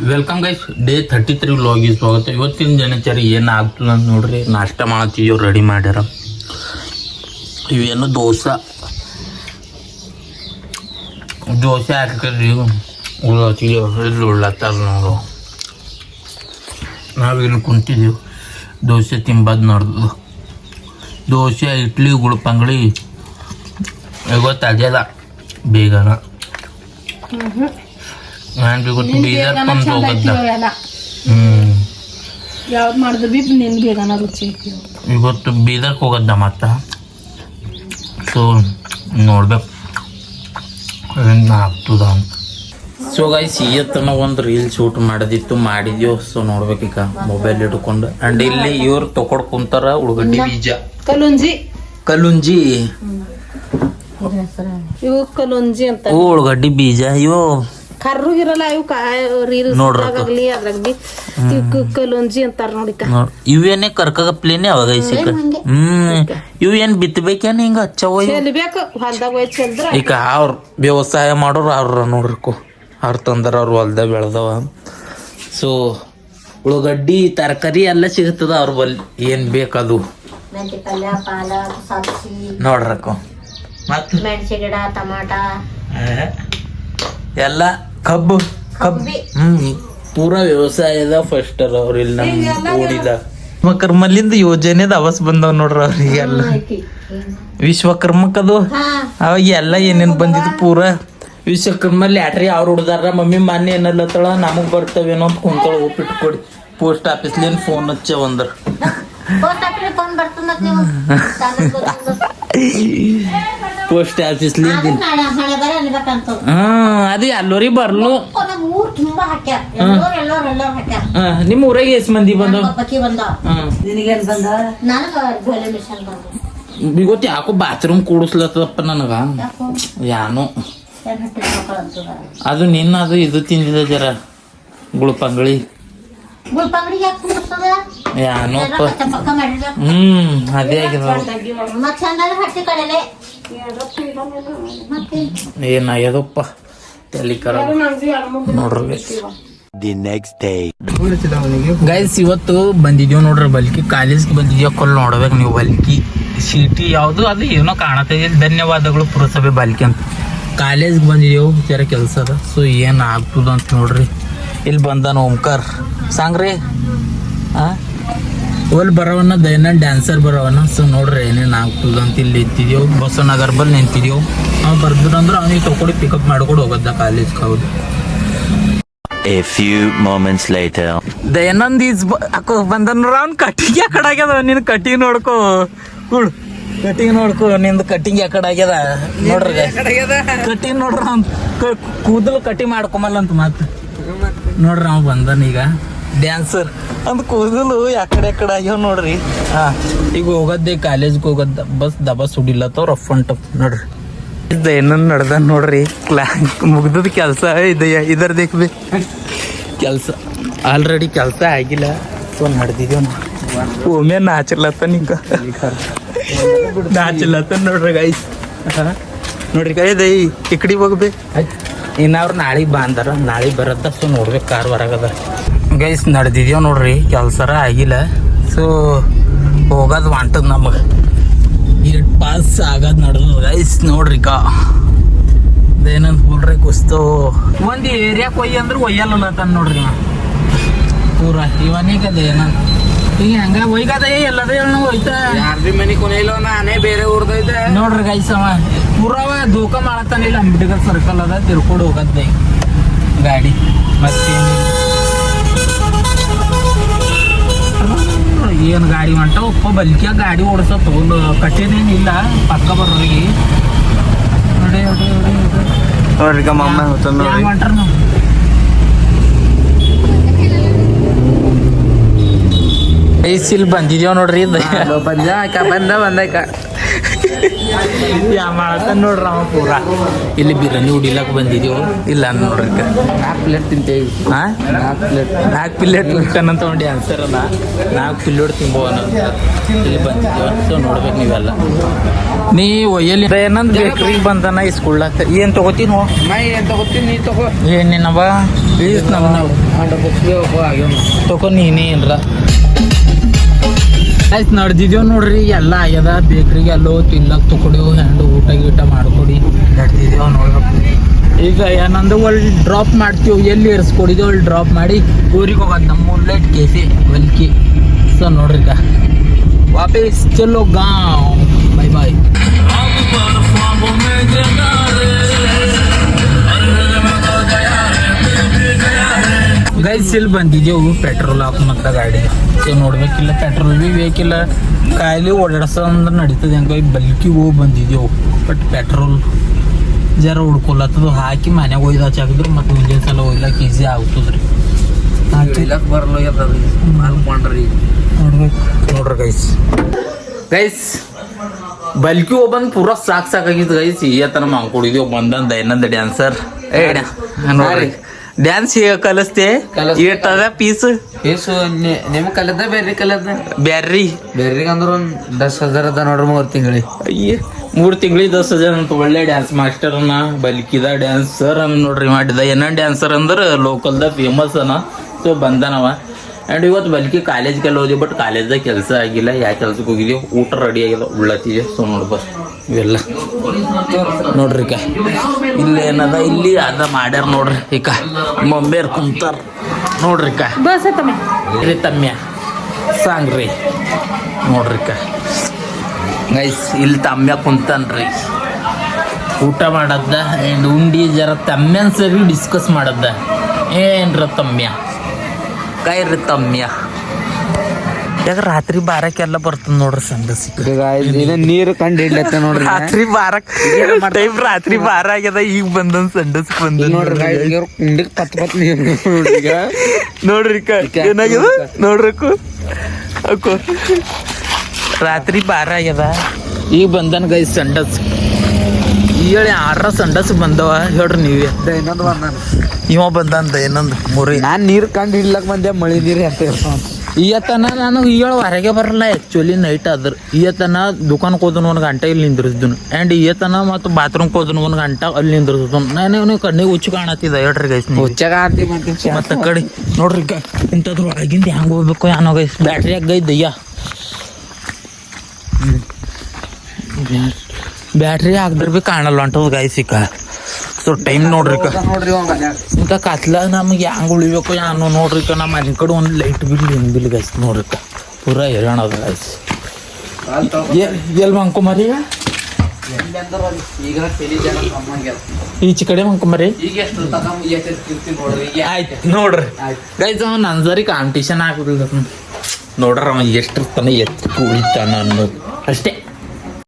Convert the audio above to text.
Welcome guys, day 33 ವ್ಲಾಗಿಗೆ ಸ್ವಾಗತ. ಇವತ್ತಿನ ದಿನಚರಿ ಏನು ಆಗ್ತದೆ ಅಂತ ನೋಡ್ರಿ. ನಾಷ್ಟ ಮಾಡತ್ತೀವಿ, ರೆಡಿ ಮಾಡ್ಯಾರ. ಇವೇನು ದೋಸೆ ಹಾಕಿದ್ರಿ ಇಲ್ಲಿ ಉಳ್ಳತ್ತಾರ ನೋಡು. ನಾವಿಲ್ಲಿ ಕುಂತಿದ್ದೀವಿ, ದೋಸೆ ತಿಂಬದು ನೋಡ್ದು. ದೋಸೆ ಇಡ್ಲಿ ಗುಳ್ಪಂಗಳಿ ಇವತ್ತು ಬೇಗನ ಬೀದರ್ ಬಂದು ಹೋಗದ್ದ. ಯಾವ್ದು ಮಾಡಿದ್ರು ಬಿ ನಿನ್ ಬೇಗನ ರುಚಿ ಇವತ್ತು ಬೀದರ್ಗೆ ಹೋಗದ್ದ ಮತ್ತ. ಸೊ ನೋಡ್ಬೇಕು ಹೆಂಗೆ ಆಗ್ತದ ಅಂತ. ಸೊ ಗೈಸ್, ಇವತ್ತನ ಒಂದು ರೀಲ್ ಶೂಟ್ ಮಾಡಿದ್ವಿ. ಸೊ ನೋಡ್ಬೇಕೀಗ ಮೊಬೈಲ್ ಇಟ್ಕೊಂಡು. ಅಂಡ್ ಇಲ್ಲಿ ಇವ್ರು ತಕೊಂಡ್ ಕುಂತಾರ ಉಳ್ಳಾಗಡ್ಡಿ ಬೀಜ, ಕಲುಂಜಿ ಇವು ಕಲುಂಜಿ ಅಂತ. ಉಳ್ಳಾಗಡ್ಡಿ ಬೀಜ ಇವು ಕರ್ರುಗಿರಲ್ಲ, ಇವು ರೀಲ್ಸ್ಲಿ ಅದ್ರಾಗ ಬಿ ಇವ್ ಕಲುಂಜಿ ಅಂತಾರ ನೋಡಿಕ. ಇವೇನೇ ಕರ್ಕಗಪ್ಲೇನೆ ಅವಾಗ ಇವ್ ಏನ್ ಬಿತ್ತಬೇಕೇನ ಹಿಂಗ ಹಚ್ಚವ ಚೆಲ್ಬೇಕು ಹೊಲ್ದಾಗ ಹೋಯ್ ಚೆಲ್ದ್ರ. ಈಗ ಅವ್ರ ವ್ಯವಸಾಯ ಮಾಡೋರು ಅವ್ರ ನೋಡ್ರಿಕು, ಅವ್ರ ತಂದರ ಅವ್ರ ಹೊಲ್ದಾಗ ಬೆಳೆದವ. ಸೊ ಉಳ್ಳಾಗಡ್ಡಿ ತರಕಾರಿ ಎಲ್ಲ ಸಿಗುತ್ತದ ಅವ್ರ ಬಲ್ಲಿ, ಏನ್ ಬೇಕದು ನೋಡ್ರಕು. ಮತ್ತ ಮೆಣಸಿ ಗಿಡ, ಟಮಾಟ ಎಲ್ಲ ಕಬ್ಬು ಪೂರಾ ವ್ಯವಸಾಯದ ಫಸ್ಟ್ ಅವ್ರ ಇಲ್ಲಿ ನಮ್ ಓಡಿದ ವಿಶ್ವಕರ್ಮಲಿಂದ ಯೋಜನೆದ ಅವಸ್ ಬಂದವ್ ನೋಡ್ರ ಅವ್ರಿಗೆಲ್ಲ. ವಿಶ್ವಕರ್ಮಕ್ಕದು ಅವಾಗ ಎಲ್ಲ ಏನೇನ್ ಬಂದಿದ್ದು ಪೂರಾ ವಿಶ್ವಕರ್ಮ ಲ್ಯಾಟ್ರಿ ಅವ್ರು ಹುಡ್ದಾರ. ಮಮ್ಮಿ ಮೊನ್ನೆ ಏನಲ್ಲತ್ತಳ ನಮಗ್ ಬರ್ತವೇನೋ ಅಂತ ಕುಂತಳ. ಒಪ್ಪಿಟ್ಟು ಕೊಡಿ, ಪೋಸ್ಟ್ ಆಫೀಸ್ಲೇನ್ ಫೋನ್ ಹಚ್ಚ ಒಂದ್ರ ಪೋಸ್ಟ್ ಆಫೀಸ್ಲಿಂದ ಅದೇ ಅಲ್ಲೋರಿ ಬರ್ಲು. ನಿಮ್ಮ ಊರಾಗ ಎಷ್ಟ್ ಮಂದಿ ಬಂದವ? ಇವತ್ತು ಯಾಕೋ ಬಾತ್ರೂಮ್ ಕೂಡಿಸ್ಲತ್ತದಪ್ಪ ನನಗ. ಯಾನೋ ಅದು ನಿನ್ನ ಅದು ಇದು ತಿಂದಿದ ಜರ ಗುಳ್ಪಂಗಳಿ ಯಾನೋಪ್ಪ. ಅದೇ ಏನಾಗ್ಯದಪ್ಪ ತಲೆ ಖರಾಬ್ ನೋಡ್ರಿ. ಗೈಸ್, ಇವತ್ತು ಬಂದಿದ್ಯೋ ನೋಡ್ರಿ ಬಲ್ಕಿ ಕಾಲೇಜ್ಗೆ ಬಂದಿದ್ಯೋ. ಕೊಲ್ ನೋಡ್ಬೇಕು ನೀವು ಬಲ್ಕಿ ಸಿಟಿ ಯಾವುದು ಅದು ಏನೋ ಕಾಣತ್ತಿದೆ. ಧನ್ಯವಾದಗಳು ಪುರಸಭೆ ಬಾಲ್ಕಿ ಅಂತ. ಕಾಲೇಜ್ಗೆ ಬಂದಿದ್ದೇವು, ಜರ ಕೆಲಸ ಅದ. ಸೊ ಏನು ಆಗ್ತದ ಅಂತ ನೋಡ್ರಿ. ಇಲ್ಲಿ ಬಂದಾನ ಓಂಕಾರ ಸಾಂಗ್ರಿ ಒಲ್ ಬರೋವನ್ನ ದೈನಂದ್ ಡ್ಯಾನ್ಸರ್ ಬರೋವನ್ನ. ಸೊ ನೋಡ್ರಿ ಏನೇನು ಆಗ್ತದ ಅಂತ. ಇಲ್ಲಿ ನಿಂತಿದ್ಯೋ ಬಸವನಗರ್ ಬಲ್ಲಿ ನಿಂತಿದ್ಯೋ. ಅವ್ನು ಬರ್ದಿರಂದ್ರೆ ಅವ್ನಿಗೆ ತಗೊಂಡು ಪಿಕಪ್ ಮಾಡ್ಕೊಂಡು ಹೋಗದ್ದ ಕಾಲೇಜ್ಗೆ. ಹೌದು. A few moments later. Dayanand ಬಂದನ್ರ. ಅವ್ನ ಕಟಿಂಗ್ ಯಾಕಡೆ ಆಗ್ಯದ? ನಿನ್ ಕಟಿಂಗ್ ನೋಡ್ಕೋ ಕುಳ್, ಕಟಿಂಗ್ ನೋಡ್ಕೋ. ನಿಂದು ಕಟಿಂಗ್ ಯಾಕಡೆ ಆಗ್ಯದ ನೋಡ್ರಿ. ಕಟಿಂಗ್ ನೋಡ್ರ ಅವ್ನ ಕೂದಲು ಕಟಿಂಗ್ ಮಾಡ್ಕೊಂಬಲ್ಲ ಅಂತ ಮಾತು ನೋಡ್ರಿ. ಅವ್ ಬಂದನ್ ಈಗ ಡ್ಯಾನ್ಸರ್ ಅಂದ್ ಕೂದಲು ಯಾಕಡೆ ಆಗ್ಯಾವ ನೋಡ್ರಿ. ಈಗ ಹೋಗದ್ದೆ ಕಾಲೇಜ್ಗೆ ಹೋಗದ್ದ. ಬಸ್ ದಬಸ್ ಹುಡಿಲತ್ತವ್ ರಫ್ ಅಂಡ್ ಟಫ್ ನೋಡ್ರಿ. ಏನನ್ ನಡ್ದ ನೋಡ್ರಿ. ಮುಗ್ದದ ಕೆಲಸ ಇದರ ದೇಖ್ಬಿ ಕೆಲಸ ಆಲ್ರೆಡಿ ಕೆಲಸ ಆಗಿಲ್ಲ. ಸೊ ನಡ್ದಿದ್ದೇವ್ ನಾವು. ಒಮ್ಮೆ ನಾಚಿರ್ಲತ್ತ ನಿಂಗ ನಾಚಿರ್ಲತ್ತ ನೋಡ್ರಿ ಗೈಸ್. ನೋಡ್ರಿ ಗೈ ಈ ಕಡೆ ಹೋಗ್ಬೇಕು. ಇನ್ನವ್ರು ನಾಳೆಗೆ ಬಂದಾರ, ನಾಳೆಗೆ ಬರತ್ತ. ಸೊ ನೋಡ್ಬೇಕು ಕಾರ್ ಹೊರಗದ. ಗೈಸ್ ನಡ್ದಿದ್ದೇವ್ ನೋಡ್ರಿ, ಕೆಲ್ಸರ ಆಗಿಲ್ಲ. ಸೊ ಹೋಗೋದು ವಾಂಟದ ನಮಗೆ. ಏಟ್ ಪಾಸ್ ಆಗೋದು ನಡೆದು ಗೈಸ್ ನೋಡ್ರಿ. ಏನಂತ ಹೋಲ್ರಿ ಕುಸ್ತು ಒಂದು ಏರಿಯಾಕ್ಕೆ ಒಯ್ಯ ಅಂದ್ರೆ ಒಯ್ಯಲ್ಲ ತನ್ ನೋಡ್ರಿ. ಪೂರ ಇವನಿಗದ ಏನಂತ ಈಗ ಹಂಗ ಒಯ್ಗದ ಎಲ್ಲದ ಹೋಯ್ತ ಯಾರ್ದಿ ಮನಿ ಕೊನೆಯಿಲ್ಲ. ನಾನೇ ಬೇರೆ ಊರ್ದೈತೆ ನೋಡ್ರಿ ಗೈಸ್. ಅವ ಪೂರವ ದೂಕ ಮಾಡತ್ತಾನಿಲ್ಲ. ಅಂಬಿಡ್ಗರ್ ಸರ್ಕಲ್ ಅದ, ತಿರ್ಕೊಂಡು ಹೋಗದ್ದ ಗಾಡಿ. ಮತ್ತೇನಿಲ್ಲ, ಏನು ಗಾಡಿ ಹೊಂಟ ಒಪ್ಪ ಬಲ್ಕಿಯ ಗಾಡಿ ಓಡಿಸೋ ತಗೊಂಡು ಕಟ್ಟಿನೇನಿಲ್ಲ. ಪಕ್ಕ ಬರೋರಿಗೆ ನೋಡಿ ಹೊಂಟ್ರ ನಾವು. ಇಲ್ಲಿ ಬಂದಿದೇವ್ ನೋಡ್ರಿ. ಯಾ ಮಾಡತ್ತಾನ ನೋಡ್ರಿ ಅವ ಪೂರ. ಇಲ್ಲಿ ಬಿರಿಯಾನಿ ಹುಡಿಲಕ್ ಬಂದಿದೇವು. ಇಲ್ಲ ನೋಡ್ರಿ 4 ಪ್ಲೇಟ್ ತಿಂತೇವಿ. 4 ಪ್ಲೇಟ್ ಅಂತ ಒಂದು ಡ್ಯಾನ್ಸರ್ ಅಲ್ಲ. 4 ಪ್ಲೇಟ್ ತಿಂಬೋನ ಇಲ್ಲಿ ಬಂದಿದ್ದೇವೆ. ಸೊ ನೋಡ್ಬೇಕು ನೀವೆಲ್ಲ. ನೀ ಒಯ್ಯಲಿ ಏನಂದ್ ಬೇಕ್ರಿಗೆ ಬಂದಾನ ಈ ಸ್ಕೂಲ್ದಾಗ. ಏನು ತಗೋತೀನಿ? ಏನು ತಗೋತೀನಿ? ನೀ ತಗೋ. ಏನೇನವ ಪ್ಲೀಸ್. ನಾವು ತಗೋ ನೀನೇ ಏನ್ರ ಆಯ್ತು ನಡೆದಿದ್ದೇವು ನೋಡ್ರಿ ಎಲ್ಲ ಆಗ್ಯದ ಬೇಕ್ರಿಗೆ ಎಲ್ಲೋ ತಿನ್ಲಕ್ ತಗೊಡಿವು ಹ್ಯಾಂಡು ಊಟ ಗೀಟ ಮಾಡ್ಕೊಡಿ ನಡೆದಿದ್ದೇವು ನೋಡ್ಬೇಕು ಈಗ ಏನಂದು ಒಳ್ಳೆ ಡ್ರಾಪ್ ಮಾಡ್ತೀವಿ ಎಲ್ಲಿ ಇರಿಸ್ಕೊಡಿದ್ದೇವೆ ಅಲ್ಲಿ ಡ್ರಾಪ್ ಮಾಡಿ ಊರಿಗೆ ಹೋಗೋದು ನಮ್ಮ ಮೂರ್ಲೈಟ್ ಕೆಫೆ ಬಲ್ಕಿ ಸೊ ನೋಡ್ರಿ ಈಗ ವಾಪಸ್ ಚಲೋ ಗಾಂವ್ ಬಾಯ್ ಬಾಯ್ ಗೈಸ್ ಇಲ್ಲಿ ಬಂದಿದ್ದೇವು ಪೆಟ್ರೋಲ್ ಹಾಕೊಂಬಂತ ಗಾಡಿ ಸೊ ನೋಡ್ಬೇಕಿಲ್ಲ ಪೆಟ್ರೋಲ್ ಭೀ ಬೇಕಿಲ್ಲ ಕಾಯಿಲೆ ಓಡಾಡ್ಸೋ ಅಂದ್ರೆ ನಡೀತದೆ ಹಂಗಾಗಿ ಬಲ್ಕಿ ಹೋಗಿ ಬಂದಿದ್ದೇವು ಬಟ್ ಪೆಟ್ರೋಲ್ ಜರ ಹುಡ್ಕೊಲತ್ತದು ಹಾಕಿ ಮನೆಗೆ ಒಯ್ದು ಹಚ್ಚಾಕಿದ್ರು ಮತ್ತು ಮುಂದಿನ ಸಲ ಒಯ್ಲಕ್ಕೆ ಈಸಿ ಆಗ್ತದ್ರಿ ನೋಡ್ರಿ ಗೈಸ್ ಬಲ್ಕಿ ಹೋಗ್ಬಂದು ಪೂರ ಸಾಕಾಗಿತ್ತು ಗೈಸ್ ಈಯತನ ಮಾಡ್ಕೊಡಿದೇವು ಬಂದಂದ ಇನ್ನೊಂದು ಡ್ಯಾನ್ಸರ್ ನೋಡ್ರಿ ಡ್ಯಾನ್ಸ್ ಕಲಿಸ್ತೆ ಏಟದ ಪೀಸ್ ನಿಮ್ ಕಲದ ಬೇರೆ ಕಲದ ಬ್ಯಾರ್ರಿ ಬೇರೆಗೆ ಅಂದ್ರೆ ಒಂದ್ 10,000 ಅದ ನೋಡ್ರಿ 3 ತಿಂಗಳಿಗೆ ಅಯ್ಯ 3 ತಿಂಗಳಿಗೆ 10,000 ಅಂತ ಒಳ್ಳೆ ಡ್ಯಾನ್ಸ್ ಮಾಸ್ಟರ್ ಅನ್ನ ಬಲ್ಕಿದ ಡ್ಯಾನ್ಸರ್ ಅನ್ನ ನೋಡ್ರಿ ಮಾಡಿದ ಏನ ಡ್ಯಾನ್ಸರ್ ಅಂದ್ರೆ ಲೋಕಲ್ದ ಫೇಮಸ್ ಅನ ಸೊ ಬಂದನವ ಆ್ಯಂಡ್ ಇವತ್ತು ಬಲ್ಕಿ ಕಾಲೇಜ್ಗೆಲ್ಲ ಹೋದ್ವಿ ಬಟ್ ಕಾಲೇಜ್ದಾಗ ಕೆಲಸ ಆಗಿಲ್ಲ ಯಾವ ಕೆಲ್ಸಕ್ಕೆ ಹೋಗಿದ್ದೀವಿ ಊಟ ರೆಡಿ ಆಗಿಲ್ಲ ಉಳ್ಳತ್ತಿದೆ ಸೊ ನೋಡ್ಬಸ್ ಇವೆಲ್ಲ ನೋಡ್ರಿ ಈಗ ಇಲ್ಲಿ ಏನದ ಇಲ್ಲಿ ಅದ ಮಾಡ್ಯಾರ ನೋಡ್ರಿ ಈಗ ಮೊಂಬೇರ್ ಕುಂತಾರ ನೋಡ್ರಿ ಈಗ ಬಸ್ ರೀ ತಮ್ಯ ಸಾಂಗ್ರಿ ನೋಡ್ರಿ ಈಗ ಗೈಸ್ ಇಲ್ಲಿ ತಮ್ಯ ಕುಂತಾನ್ರಿ ಊಟ ಮಾಡದ್ದ ಆ್ಯಂಡ್ ಉಂಡಿ ಜರ ತಮ್ಯನ್ ಸರಿ ಡಿಸ್ಕಸ್ ಮಾಡದ್ದ ಏನ್ರ ತಮ್ಯ ಕೈರಿ ತಮ್ಯ ಯಾಕ ರಾತ್ರಿ ಬಾರಕ್ಕೆಲ್ಲ ಬರ್ತದ ನೋಡ್ರಿ ಸಂಡಸಿ ನೀರು ಕಂಡು ಹಿಡ್ಲತ್ತ ನೋಡ್ರಿ ರಾತ್ರಿ ಬಾರಕ್ ಟೈಮ್ ರಾತ್ರಿ ಬಾರ ಆಗ್ಯದ ಈಗ ಬಂದನ್ ಸಂಡಸ್ ಬಂದ ನೋಡ್ರಿ ಪತ್ ನೀರು ನೋಡ್ರಿ ಏನಾಗ್ಯದ ನೋಡ್ರಕ್ಕು ಅಕ್ಕು ರಾತ್ರಿ ಬಾರ ಆಗ್ಯದ ಈಗ ಬಂದನ್ ಗೈ ಸಂಡಸ್ ಹೇಳಿ 6 ಸಂಡಸ್ ಬಂದವ ಹೇಳ್ರಿ ನೀವೇ ಇನ್ನೊಂದು ಬಂದಾನ ಇವ ಬಂದಂದ ಇನ್ನೊಂದು ಮೂರಿ ನಾನ್ ನೀರು ಕಂಡು ಹಿಡ್ಲಕ್ ಬಂದೆ ಮಳಿ ನೀರು ಈಯತನ ನಾನು ಹೇಳ ಹೊರಗೆ ಬರಲ್ಲ ಆ್ಯಕ್ಚುಲಿ ನೈಟ್ ಅದ್ರ ಈಯತನ ದುಕಾನ್ಗೆ ಹೋದನು 1 ಗಂಟೆ ಇಲ್ಲಿ ನಿಂದ್ರಿಸಿದನು ಆ್ಯಂಡ್ ಈಯತನ ಮತ್ತು ಬಾತ್ರೂಮ್ಗೆ ಹೋದನು 1 ಗಂಟೆ ಅಲ್ಲಿ ನಿಂದ್ರಿಸಿದನು ನಾನು ಕಣ್ಣಿಗೆ ಹುಚ್ಚು ಕಾಣತ್ತಿದ್ದ ಹೇಳ್ರಿ ಗೈಸ್ ಹುಚ್ಚಾಗ ಆರ್ತಿ ಮತ್ತೆ ಕಡೆ ನೋಡ್ರಿ ಇಂಥದ್ರ ಒಳಗಿಂದ ಹೆಂಗೆ ಹೋಗ್ಬೇಕು ಏನೋ ಗೈಸ್ ಬ್ಯಾಟ್ರಿ ಗೈದಯ್ಯ ಬ್ಯಾಟ್ರಿ ಹಾಕ್ದ್ರೆ ಭೀ ಕಾಣಲ್ಲ ಹೊಂಟದ ಗೈಸ್ ಈಗ ಸೊ ಟೈಮ್ ನೋಡ್ರಿ ಇಂಕ ಕತ್ಲ ನಮ್ಗೆ ಹೆಂಗೆ ಉಳಿಬೇಕು ಏನೋ ನೋಡ್ರಿ ನಮ್ಮ ಮನೆ ಕಡೆ ಒಂದು ಲೈಟ್ ಬಿಲ್ ಏನು ಬಿಲ್ ಗೈಸ್ ನೋಡ್ರಿ ಪೂರ ಎರಣದ ಗೈಸ್ ಎಲ್ಲಿ ಮಂಕೊಂಬರಿ ಈಚೆ ಕಡೆ ಮಂಕೊಂಬರಿ ಆಯ್ತು ನೋಡ್ರಿ ಗೈಸ್ ಅವ ನಂಜರಿ ಕಾಂಪಿಟೇಷನ್ ಹಾಕುದಿಲ್ಲ ನೋಡ್ರಿ ಅವ ಎಷ್ಟಿರ್ತಾನೆ ಎತ್ತು ಉಳಿತಾನ ಅನ್ನೋದು ಅಷ್ಟೇ